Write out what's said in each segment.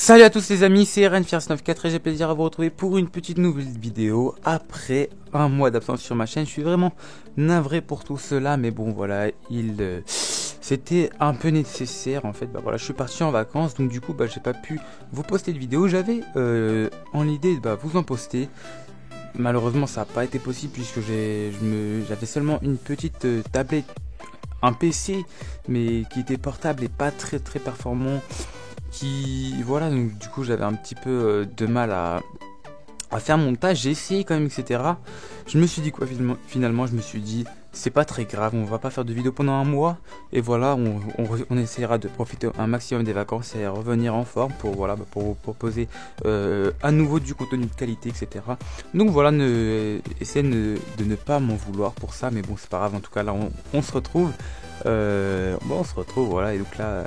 Salut à tous les amis, c'est RenFierce94 et j'ai plaisir à vous retrouver pour une petite nouvelle vidéo après un mois d'absence sur ma chaîne. Je suis vraiment navré pour tout cela, mais bon voilà, c'était un peu nécessaire en fait. Bah voilà, je suis parti en vacances, donc du coup j'ai pas pu vous poster de vidéo. J'avais en l'idée de vous en poster. Malheureusement ça n'a pas été possible puisque j'avais seulement une petite tablette, un PC mais qui était portable et pas très performant. Voilà, donc du coup j'avais un petit peu de mal à faire mon montage. J'ai essayé quand même, etc. Je me suis dit quoi finalement, je me suis dit c'est pas très grave, on va pas faire de vidéo pendant un mois et voilà, on essaiera de profiter un maximum des vacances et revenir en forme pour pour vous proposer à nouveau du contenu de qualité, etc. Donc voilà, essayez de ne pas m'en vouloir pour ça, mais bon c'est pas grave. En tout cas là on se retrouve. On se retrouve, voilà, et donc là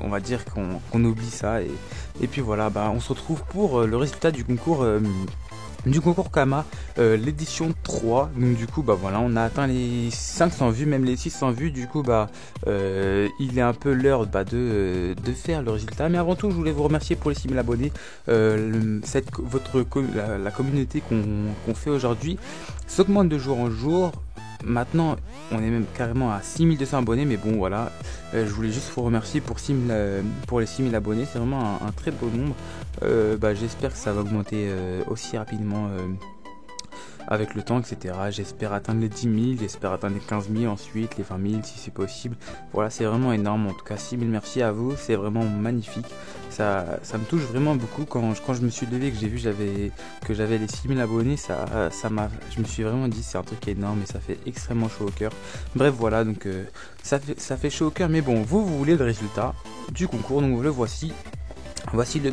on va dire qu'on oublie ça et puis voilà, on se retrouve pour le résultat du concours Kama, l'édition 3. Donc du coup voilà, on a atteint les 500 vues, même les 600 vues. Du coup il est un peu l'heure de faire le résultat, mais avant tout je voulais vous remercier pour les 6000 abonnés. La communauté qu'on fait aujourd'hui s'augmente de jour en jour. Maintenant on est même carrément à 6200 abonnés, mais bon voilà, je voulais juste vous remercier pour les 6000 abonnés, c'est vraiment un très beau nombre. J'espère que ça va augmenter aussi rapidement avec le temps, etc. J'espère atteindre les 10 000, j'espère atteindre les 15 000 ensuite, les 20 000 si c'est possible. Voilà, c'est vraiment énorme. En tout cas, 6 000 merci à vous, c'est vraiment magnifique. Ça me touche vraiment beaucoup. Quand je me suis levé, que j'ai vu que j'avais les 6 000 abonnés, je me suis vraiment dit c'est un truc énorme et ça fait extrêmement chaud au cœur. Bref, voilà, donc ça fait chaud au cœur. Mais bon, vous voulez le résultat du concours, donc le voici. Voici le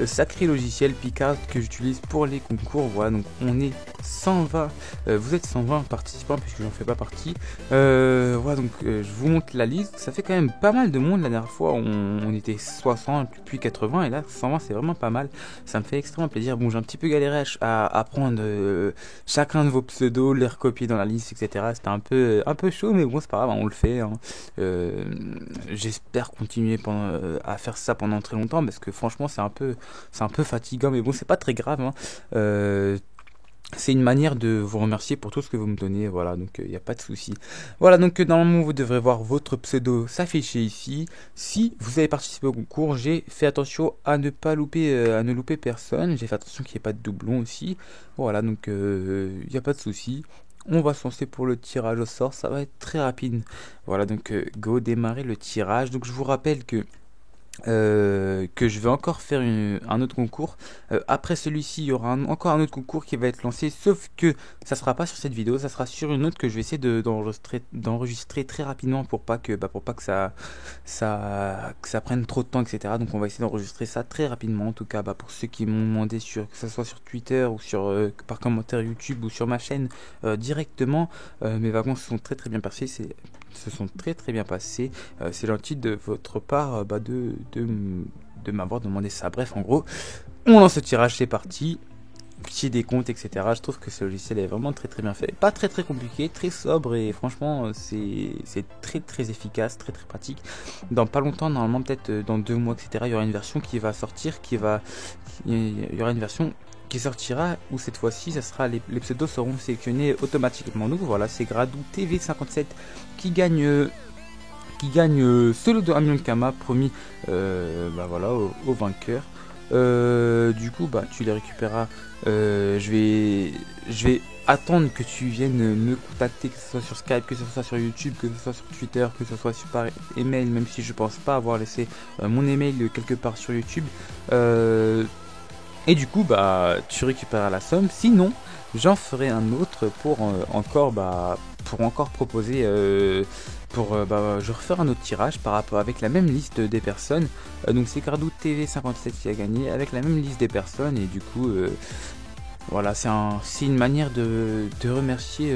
sacré logiciel Picard que j'utilise pour les concours. Voilà, donc on est 120, vous êtes 120 participants puisque j'en fais pas partie. Voilà, donc je vous montre la liste. Ça fait quand même pas mal de monde. La dernière fois on était 60 puis 80 et là 120, c'est vraiment pas mal. Ça me fait extrêmement plaisir. Bon, j'ai un petit peu galéré à prendre chacun de vos pseudos, les recopier dans la liste, etc. C'était un peu chaud, mais bon c'est pas grave, on le fait hein. J'espère continuer à faire ça pendant très longtemps parce que franchement c'est un peu fatigant, mais bon c'est pas très grave hein. C'est une manière de vous remercier pour tout ce que vous me donnez, voilà, donc il n'y a pas de souci. Voilà, donc normalement vous devrez voir votre pseudo s'afficher ici. Si vous avez participé au concours, j'ai fait attention à ne louper personne, j'ai fait attention qu'il n'y ait pas de doublons aussi. Voilà, donc il n'y a pas de souci. On va se lancer pour le tirage au sort, ça va être très rapide. Voilà, donc go, démarrer le tirage. Donc je vous rappelle que je vais encore faire un autre concours. Après celui-ci, il y aura encore un autre concours qui va être lancé, sauf que ça sera pas sur cette vidéo, ça sera sur une autre que je vais essayer d'enregistrer très rapidement pour pas que ça prenne trop de temps, etc. Donc on va essayer d'enregistrer ça très rapidement. En tout cas, pour ceux qui m'ont demandé que ce soit sur Twitter ou par commentaire YouTube ou sur ma chaîne directement, mes vacances sont très bien passées. Se sont très bien passées. C'est gentil de votre part de m'avoir demandé ça. Bref, en gros, on lance le tirage, c'est parti. Petit décompte, etc. Je trouve que ce logiciel est vraiment très bien fait. Pas très compliqué, très sobre et franchement, c'est très efficace, très pratique. Dans pas longtemps, normalement, peut-être dans 2 mois, etc. Il y aura une version qui va sortir, il y aura une version qui sortira où cette fois-ci ça sera les pseudos seront sélectionnés automatiquement. Donc voilà, c'est Gradou TV57 qui gagne ce lot de 1 million de Kama promis voilà au vainqueur. Du coup tu les récupéreras. Je vais attendre que tu viennes me contacter, que ce soit sur Skype, que ce soit sur YouTube, que ce soit sur Twitter, que ce soit par email, même si je pense pas avoir laissé mon email quelque part sur YouTube. Et du coup tu récupéreras la somme. Sinon j'en ferai un autre pour encore proposer je refais un autre tirage avec la même liste des personnes. Donc c'est Gradou TV57 qui a gagné avec la même liste des personnes. Et du coup voilà, c'est une manière de remercier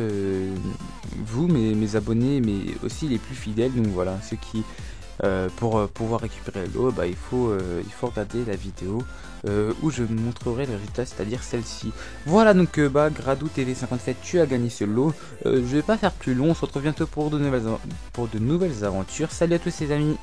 vous mes abonnés, mais aussi les plus fidèles. Donc voilà, ceux qui pour pouvoir récupérer l'eau, il faut regarder la vidéo où je montrerai le résultat, c'est-à-dire celle-ci. Voilà, donc Gradou TV57, tu as gagné ce lot. Je vais pas faire plus long, on se retrouve bientôt pour de nouvelles aventures. Salut à tous les amis.